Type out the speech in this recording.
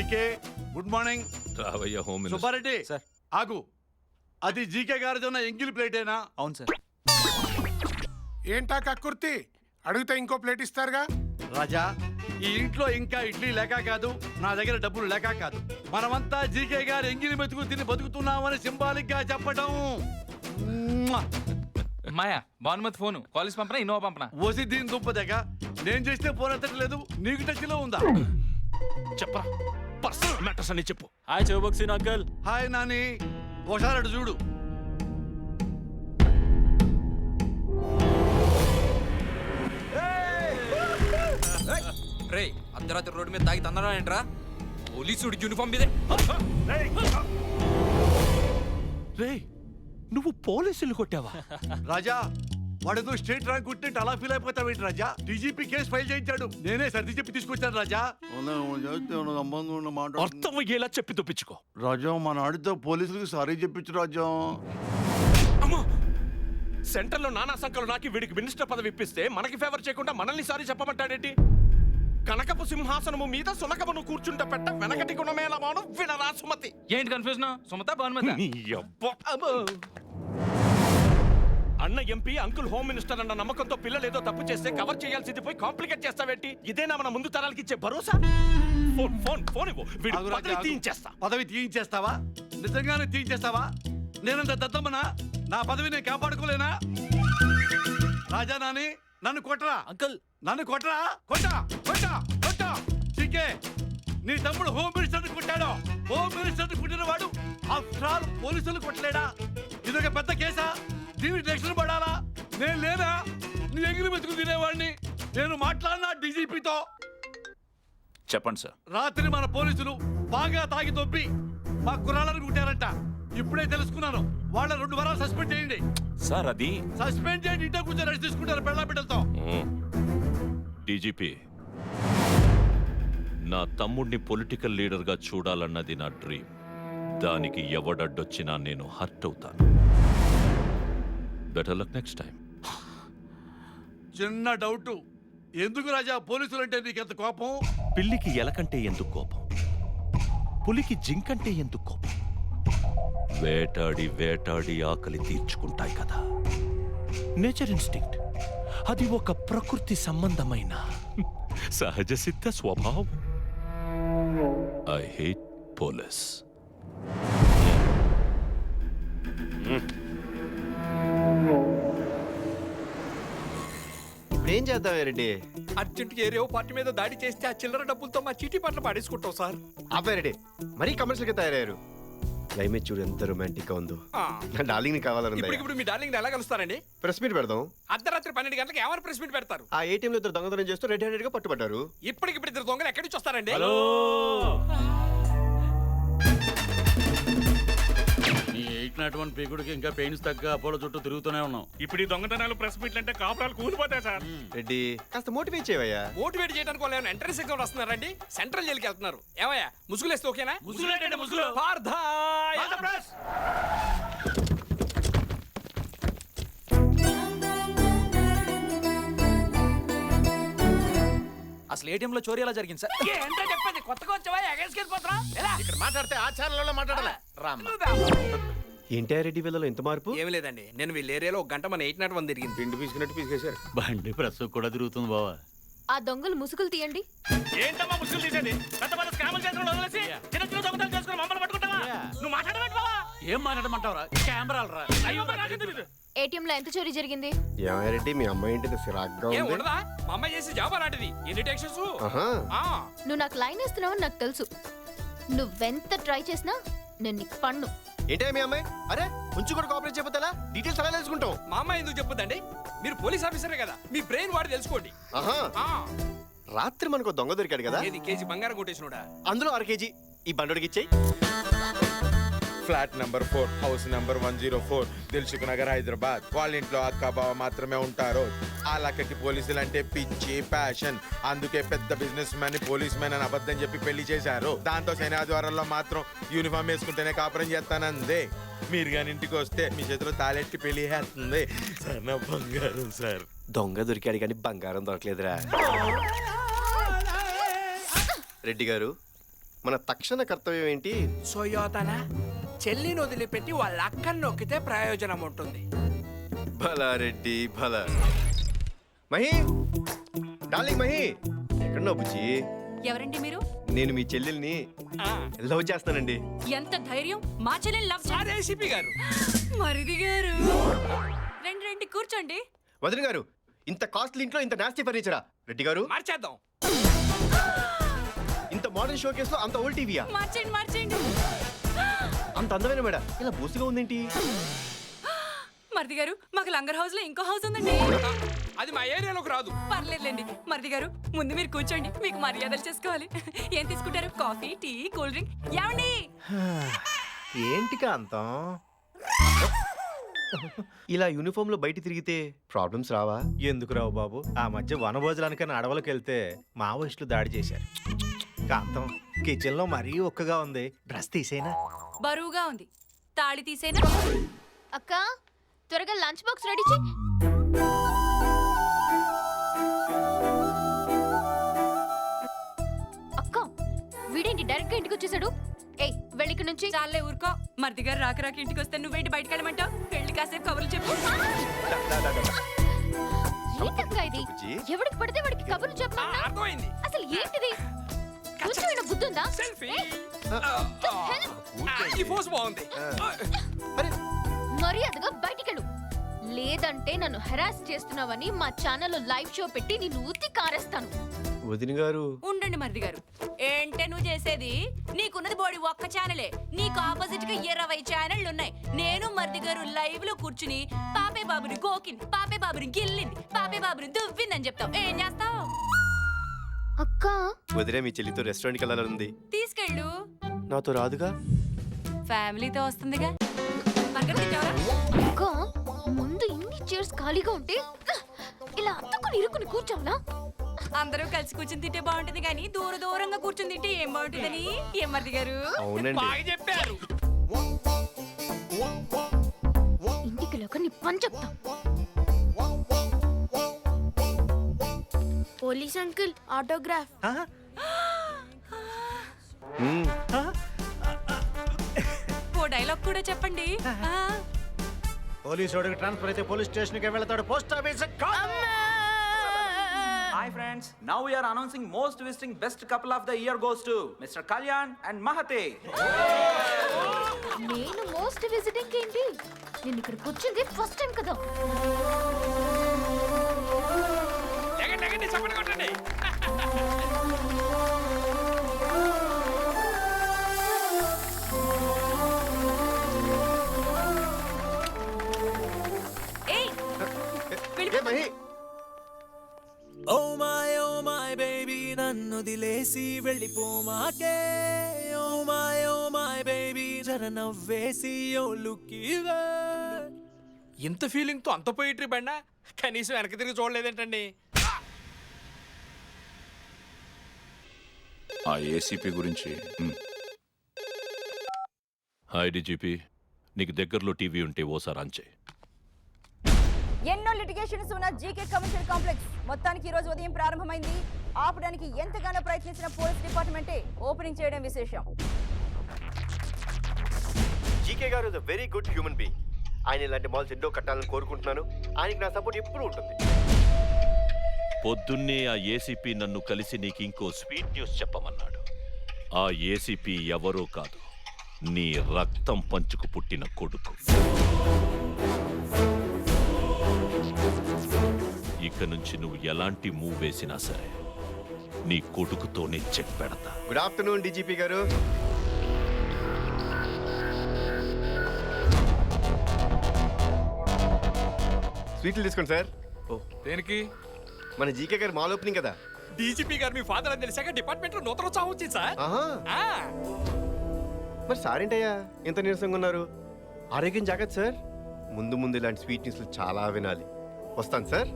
GK good morning. రావయ్య home minister. Subbareddy sir. ఆగు. అది జీకే గారిది ఉన్న ఎంగిలి ప్లేటేనా? అవును సార్. ఏంటా కక్కుర్తి? అడిగితే ఇంకో ప్లేట్ ఇస్తారుగా. రాజా, ఈ ఇంట్లో ఇంకా ఇడ్లీ లేక కాదు, నా దగ్గర డబ్బులు లేక కాదు. మనమంతా జీకే గారు ఎంగిలి మెతుకు తిని బతుకుతున్నామని సింబాలిక్ గా చెప్పడం. మాయా భానుమతి ఫోను కాలేజ్ పంపనా ఇన్నోవా పంపనా? ఓసి దీని దుంపదగ. నేను చేస్తే ఫోన్ ఎత్తట్లేదు, నీకు టచ్ లో ఉందా? చెప్పరా, పర్సనల్ మ్యాటర్స్ అని చెప్పు. హాయ్ చౌబక్సీన్ అంకల్. హాయ్ నాని, ఒకసారి అటు చూడు. రే అర్ధరాత్రి రోడ్డు మీద తాగి తందరా ఏంట్రా? పోలీసుడు యూనిఫామ్ మీదే. రే, నువ్వు పోలీసులు కొట్టావా? రాజా, వాడేదో స్టేట్ ర్యాంక్ కొట్టినట్టు అలా ఫీల్ అయిపోతావేంటి రాజా? డీజీపీ కేసు ఫైల్ చేయించాడు, నేనే సర్ది చెప్పి తీసుకొచ్చాను రాజా. అర్థం అయ్యేలా చెప్పి తప్పించుకో. రాజా, మన ఆడితో పోలీసులకు సారీ చెప్పించు రాజా. సెంటర్ లో నానా సంఖ్యలో నాకి వీడికి మినిస్టర్ పదవి ఇప్పిస్తే మనకి ఫేవర్ చేయకుండా మనల్ని సారీ చెప్పమంటాడేంటి? కనకపు సింహాసనము మీద సునకమును కూర్చుంట పెట్ట వెనకటి గుణమేళమాను వినరా సుమతి. ఏంటి కన్ఫ్యూజన్? సుమత భానుమతి? నీ యబ్బ. అన్న ఎంపీ, అంకుల్ హోమ్ మినిస్టర్ అన్న నమ్మకంతో పిల్లలు ఏదో తప్పు చేస్తే కవర్ చేయాల్సింది పోయి కాంప్లికేట్ చేస్తావేంటి? ఇదేనా మన ముందు తరాలకి ఇచ్చే భరోసా? ఫోన్ ఫోన్ ఫోన్ ఇవ్వు, వీడి ఆగు రాజా, పదవి ఆగు. తీయించేస్తా. పదవి తీయించేస్తావా? నిజంగానే తీయించేస్తావా? నేనంత దద్దమ్మనా? నా పదవి నేను కాపాడుకోలేనా? రాజా నాని, నన్ను కొట్టరా అంకల్. నన్ను కొట్టరా. కొట్టా కొట్టా కొట్టా. చికే, నీ తమ్ముడు హోమ్ మినిస్టర్ కొట్టాడు. హోమ్ మినిస్టర్ కొట్టిన వాడు ఆఫ్టర్ ఆల్ పోలీసులు కొట్టలేడా? ఇదొక పెద్ద కేసా? దీనికి రక్షణ పడాలా? నేను లేదా? నీ ఎగిరి మెతుకు తినేవాడిని. నేను మాట్లాడినా డీజీపీతో. చెప్పండి సార్. రాత్రి మన పోలీసులు బాగా తాగి తొప్పి మా కుర్రాళ్ళని కుట్టారంట. ఇప్పుడే తెలుసుకున్నాను. వాళ్ళ 2 వారాలు సస్పెండ్ చేయండి. సార్ అది సస్పెండ్ చేయండి, ఇంట్లో కూర్చొని రెస్ట్ తీసుకుంటారు పెళ్ళ బిడ్డలతో. డీజీపీ, నా తమ్ముడిని పొలిటికల్ లీడర్గా చూడాలన్నది నా డ్రీమ్. దానికి ఎవడడ్డొచ్చినా నేను హర్ట్ అవుతాను. Better luck next time. చిన్న డౌట్, ఎందుకు రాజా పోలీసులు అంటే నీకెంత కోపం? పిల్లికి ఎలకంటే ఎందుకు కోపం? పులికి జింకంటే ఎందుకు కోపం? వేటాడి వేటాడి ఆకలి తీర్చుకుంటాయి కదా. Nature instinct. అది ఒక ప్రకృతి సంబంధమైన సహజ సిద్ధ స్వభావం. I hate police. ఏం చేద్దాం రెడ్డి? అర్జెంట్ ఏరియో పార్టీ మీద దాడి చేస్తే ఆ చిల్లర డబ్బులతో మా చీటీ పట్ల పాడేసుకుంటాం సార్. ఆపారెడ్డి, మరీ కమర్షియల్ గా తయారయ్యారు. క్లైమేట్ చూడు ఎంత రొమాంటిక్ గా ఉందో. నా డార్లింగ్ ని కావాలని ఇప్పుడు మీ డార్లింగ్ ఎలా కలుస్తారండి? ప్రెస్ మీట్ పెడదాం. అర్ధరాత్రి 12 గంటలకు ఎవరు ప్రెస్ మీట్ పెడతారు? ఆ ఏటీఎం లో ఇద్దరు దొంగతనం చేస్తూ రెడ్ హ్యాండెడ్ గా పట్టుబడ్డారు. ఇప్పటికిప్పుడు ఇద్దరు దొంగలు ఎక్కడి నుంచి వస్తారండి? ఈ 801 పీకుడికి ఇంకా పెయిన్స్ తగ్గ అపోలో చుట్టూ తిరుగుతూనే ఉన్నాం. ఇప్పుడు ఈ దొంగతనాలు ప్రెస్ మీట్లు అంటే కాపురాలు కూలిపోతాయి సార్. రెడ్డి, కాస్త మోటివేట్ చేయవయ్యా. మోటివేట్ చేయడానికి వాళ్ళు ఏమైనా ఎంట్రన్స్ ఎగ్జామ్ వస్తున్నారండి? సెంట్రల్ జైలుకి వెళ్తున్నారు. ఏమయ్యా ముసుగులేస్తే ఓకేనా? ముసుగులేంటండి, ముసుగులు? పార్థాయ్. అసలు ఏటీఎం లో చోరీ ఎలా జరిగింది సార్? ఏంటో చెప్పండి, కొత్తగా వచ్చావా? ఎగేసుకెళ్ళిపోతున్నా? ఎలా? ఇక్కడ మాట్లాడితే ఆ ఛానల్లో మాట్లాడాలి. ఏంటి రెడ్డి వీళ్ళలో ఎంత మార్పు? ఏమి లేదండి, నేను వీళ్ళ ఏరియాలో ఒక గంట మన 801 తిరిగింది. పిండి పీసుకున్నట్టు పీసుకేశారు. బండి ప్రస్తుతం కూడా తిరుగుతుంది బావా. ఆ దొంగలు ముసుగులు తీయండి. ఏంటమ్మా ముసుగులు తీసేది? పెద్ద పెద్ద స్కాములు చేసిన వదిలేసి చిన్న చిన్న దొంగతనాలు చేసుకుని మమ్మల్ని పట్టుకుంటావా? నువ్వు మాట్లాడమంటే బావా? ఏం మాట్లాడమంటావురా? కెమెరాలు రా. అయ్యో, నాకేం తెలీదు. ఏటీఎం లో ఎంత చోరీ జరిగింది? రెడ్డి, మీ అమ్మాయి ఏంటి సిరాగ్గా ఏం ఉంది? ఉండదా? మా అమ్మాయి చేసి జాబ్ అలాంటిది. ఎన్ని టెక్షన్స్? ఆహా. నువ్వు నాకు లైన్ వేస్తున్నావని నాకు తెలుసు. నువ్వెంత ట్రై చేసినా నేను నీకు పన్ను. ఏంటే మీ అమ్మాయి? అరే కొంచెం కూడా కోఆపరేట్ చేయకపోతే డీటెయిల్స్ అలా తెలుసుకుంటాం. మా అమ్మాయి ఎందుకు చెప్పొద్దండి? మీరు పోలీస్ ఆఫీసరే కదా, మీ బ్రెయిన్ వాడి తెలుసుకోండి. ఆహా. ఆ, రాత్రి మనకు దొంగ దొరికాడు కదా, ఏది కేజీ బంగారం కొట్టేసినోడా? అందులో 1/2 కేజీ ఈ బండోడికి ఇచ్చేయి. Flat number 4 house number 104 Dilsukh Nagar Hyderabad. వాళ్ళ ఇంట్లో అక్క బావ మాత్రమే ఉంటారు. ఆ లక్కకి పోలీసులు అంటే పిచ్చి ప్యాషన్. అందుకే పెద్ద బిజినెస్ మ్యాన్ పోలీస్ మ్యాన్ అని అబద్ధం చెప్పి పెళ్లి చేశారు. దాంతో శని ఆదివారాల్లో మాత్రం యూనిఫామ్ వేసుకుంటేనే కాపురం చేస్తానందే. మీరు కానీ ఇంటికి వస్తే మీ చేతిలో తాళెట్టి పెళ్లి చేస్తుంది సార్. నా బంగారం సార్. దొంగ దొరికాడు కానీ బంగారం దొరకలేదురా. రెడ్డి గారు, మన తక్షణ కర్తవ్యం ఏంటి? సోయోతన చెల్లిని వదిలిపెట్టి వాళ్ళ అక్కని నొక్కితే ప్రయోజనం ఉంటుంది. భలా రెడ్డి భలా. మహి, డార్లింగ్ మహి, ఎక్కడున్నావు బుజ్జి? ఎవరండి మీరు? నేను మీ చెల్లెల్ని లవ్ చేస్తానండి. ఎంత ధైర్యం మా చెల్లెని లవ్ చేయాలి? ఏసీపీ గారు, మరిది గారు రండి రండి కూర్చోండి. వదిన గారు, ఇంత కాస్ట్లీ ఇంట్లో ఇంత నాస్తి ఫర్నిచరా? రెడ్డి గారు, మార్చేద్దాం. ఇంత మోడర్న్ షోకేస్ లో అంత ఓల్డ్ టీవీయా? మార్చండి మార్చండి. అంత అందమైన మేడ ఇలా బూసిగా ఉందేంటి? మరిది గారు, మాకు లంగర్ హౌస్ లో ఇంకో హౌస్ ఉందండి. అది మా ఏరియాలోకి రాదు. పర్లేదులేండి. మరిది గారు ముందు మీరు కూర్చోండి, మీకు మర్యాదలు చేసుకోవాలి. ఏం తీసుకుంటారు? Coffee, tea, cool drink? ఏమండి? ఏంటి కాంతం ఇలా యూనిఫామ్ లో బయట తిరిగితే ప్రాబ్లమ్స్ రావా? ఎందుకు రావు బాబు, ఆ మధ్య వనభోజనానికని అడవులకు వెళ్తే మావోయిస్టులు దాడి చేశారు. కాంతం, కిచెన్ లో మరీ ఒక్కగా ఉంది, డ్రెస్ తీసేనా? బరువుగా ఉంది, తాళి తీసేనా? అక్క త్వరగా లంచ్ బాక్స్ రెడీ చేయి. అక్క వీడేంటి డైరెక్ట్ గా ఇంటికి వచ్చేసాడు? ఏయ్ వెళ్ళి ఇక్కడి నుంచి. చాలే ఊరుకో. మరిది గారు రాక రాక ఇంటికి వస్తే నువ్వేంటి బయటకు వెళ్ళమంటావు? వెళ్ళి కాసేపు కబుర్లు చెప్పు. ఏంటక్క ఇది? ఎవడికి పడితే వాడికి కబుర్లు చెప్పా? అర్థమైంది. అసలు ఏంటిది? కొంచెం బుద్ధుందా? సెల్ఫీ. ఈ పోజ్ బాగుంది. మర్యాదగా బయటికెళ్ళు, లేదంటే నన్ను హెరాస్ చేస్తున్నావని మా ఛానల్లో లైవ్ షో పెట్టి నిన్ను ఉత్తి కారేస్తాను. వదిన గారు ఉండండి మరిది గారు. ఏంటే నువ్వు చేసేది? నీకున్నది బోడి ఒక్క ఛానలే, నీకు ఆపోజిట్ గా 20 ఛానళ్లు ఉన్నాయి. నేను మరిది గారు లైవ్ లో కూర్చుని పాపే బాబుని గోకింది, పాపే బాబుని గిల్లింది, పాపే బాబుని దువ్విందని చెప్తావు. ఏం చేస్తావు? అక్క వదిలే, మీ చెల్లితో రెస్టారెంట్కి వెళ్ళాలనుంది. తీసుకెళ్ళు. నాతో రాదుగా? ఫ్యామిలీతో వస్తుందిగా. బర్గర్ తింటావా? అక్క ముందు ఇన్ని చైర్స్ ఖాళీగా ఉంటే ఇలా అత్తుకుని ఇరుకుని కూర్చోవాలా? అందరూ కలిసి కూర్చుని తింటే బాగుంటుంది కానీ దూర దూరంగా కూర్చుని తింటే ఏం బాగుంటుందని. ఏం మరిది గారు? అవునండి. బాగా చెప్పారు. ఇంటికి లేక నీ పని చెప్తా. Police uncle autograph. ఓ డైలాగ్ కూడా చెప్పండి. పోలీసు వాడికి ట్రాన్స్ఫర్ అయితే పోలీస్ స్టేషన్ కి వెళ్తాడు, post office. Hi friends, now we are announcing most visiting best couple of the year goes to Mr. Kalyan and Mahate. నేను మోస్ట్ విజిటింగ్ ఏంటి? నేను ఇక్కడికి వచ్చింది ఫస్ట్ టైం కదా. ఎగండి ఎగండి, చప్పటి కొట్టండి. ఏయ్ ఏ మహి, ఓ మై బేబీ నన్ను దిలేసి వెళ్ళిపోమాకే. ఓ మై బేబీ జర నవ్వేసి ఓ లుక్ ఇవ్వే. ఇంత ఫీలింగ్ తో అంత పోయిట్రీ బండా కనీసం వెనక తిరిగి చూడలేదేంటండి? ఆ ఏసీపీ గురించి. హాయ్ డీజీపీ, నీకు దగ్గరలో టీవీ ఉంటే ఓసారి ఆన్ చేయి. ఎన్నో లిటిగేషన్స్ ఉన్న జీకే కమర్షియల్ కాంప్లెక్స్ మొత్తానికి ఈ రోజు ఉదయం ప్రారంభమైంది. ఆపడానికి ఎంతగానో ప్రయత్నించిన పోలీస్ డిపార్ట్మెంటే ఓపెనింగ్ చేయడం విశేషం. జీకే గారు is a very good human being. ఆయన ఇలాంటి మాల్స్ ఎన్నో కట్టాలని కోరుకుంటున్నాను. ఆయనకి నా సపోర్ట్ ఎప్పుడూ ఉంటుంది. పొద్దున్నే ఆ ఏసీపీ నన్ను కలిసి నీకు ఇంకో స్వీట్ న్యూస్ చెప్పమన్నాడు. ఆ ఏసీపీ ఎవరో కాదు, నీ రక్తం పంచుకు పుట్టిన కొడుకు. ఇక నుంచి నువ్వు ఎలాంటి మూవ్ వేసినా సరే నీ కొడుకుతోనే చెక్ పెడతా. గుడ్ ఆఫ్టర్నూన్ డీజీపీ గారు. స్వీట్లు తీసుకోండి సార్. ఓ దేనికి? మన జీకే గారు మాల్ ఓపెనింగ్ కదా. డీజీపీ గారు మీ ఫాదర్ అని తెలిసాక డిపార్ట్మెంట్ లో నూతన ఉత్సాహం వచ్చింది సార్. ఆహా, మరి సార్ ఏంటయ్యా ఇంత నీరసంగా ఉన్నారు? ఆరోగ్యం జాగ్రత్త సార్. ముందు ముందు ఇలాంటి స్వీట్ న్యూస్లు చాలా వినాలి. వస్తాను సార్.